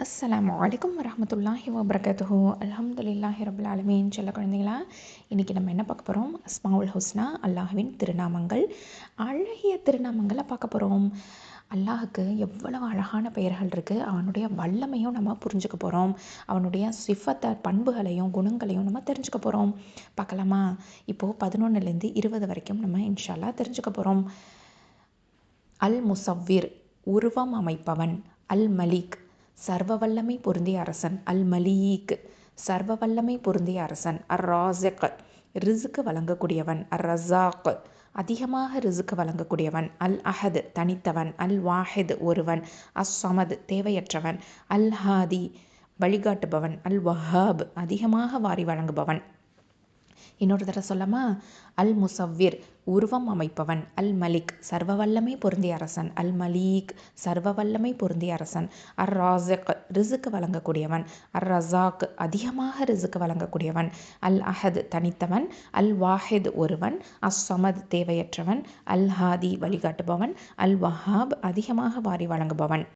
அஸ்ஸலாமு அலைக்கும் வரஹ்மத்துல்லாஹி வபரகாத்துஹு. அல்ஹம்துலில்லாஹி ரப்பில் ஆலமீன். செல்ல குழந்தைங்களா, இன்றைக்கி நம்ம என்ன பார்க்க போகிறோம்? அஸ்மாவுல் ஹுஸ்னா, அல்லாஹ்வின் திருநாமங்கள். அழகிய திருநாமங்களை பார்க்க போகிறோம். அல்லாஹுக்கு எவ்வளவு அழகான பெயர்கள் இருக்குது. அவனுடைய வல்லமையும் நம்ம புரிஞ்சுக்க போகிறோம். அவனுடைய சிஃபத்தை, பண்புகளையும் குணங்களையும் நம்ம தெரிஞ்சுக்க போகிறோம். பார்க்கலாமா? இப்போது 11லேருந்து 20 வரைக்கும் நம்ம இன்ஷா அல்லாஹ் தெரிஞ்சுக்க போகிறோம். அல் முசவ்விர், உருவம் அமைப்பவன். அல் மலிக், சர்வ வல்லமை பொருந்திய அரசன். அல் மலீக், சர்வ வல்லமை பொருந்திய அரசன். அர் ராசிக், ரிசுக்கு வழங்கக்கூடியவன். அர் ரஸாக், அதிகமாக ரிசுக்கு வழங்கக்கூடியவன். அல் அஹத், தனித்தவன். அல் வாஹித், ஒருவன். அஸ் சமத், தேவையற்றவன். அல் ஹாதி, வழிகாட்டுபவன். அல் வஹாப், அதிகமாக வாரி வழங்குபவன். இன்னொரு தடவை சொல்லமா? அல் முசவ்விர், உருவம் அமைப்பவன். அல் மலிக், சர்வ வல்லமை பொருந்திய அரசன். அல் மலீக், சர்வ வல்லமை பொருந்திய அரசன். அர் ராசிக், ரிசுக்கு வழங்கக்கூடியவன். அர் ரஸாக், அதிகமாக ரிசுக்கு வழங்கக்கூடியவன். அல் அஹத், தனித்தவன். அல் வாஹித், ஒருவன். அஸ் சமத், தேவையற்றவன். அல் ஹாதி, வழிகாட்டுபவன். அல் வஹாப், அதிகமாக வாரி வழங்குபவன்.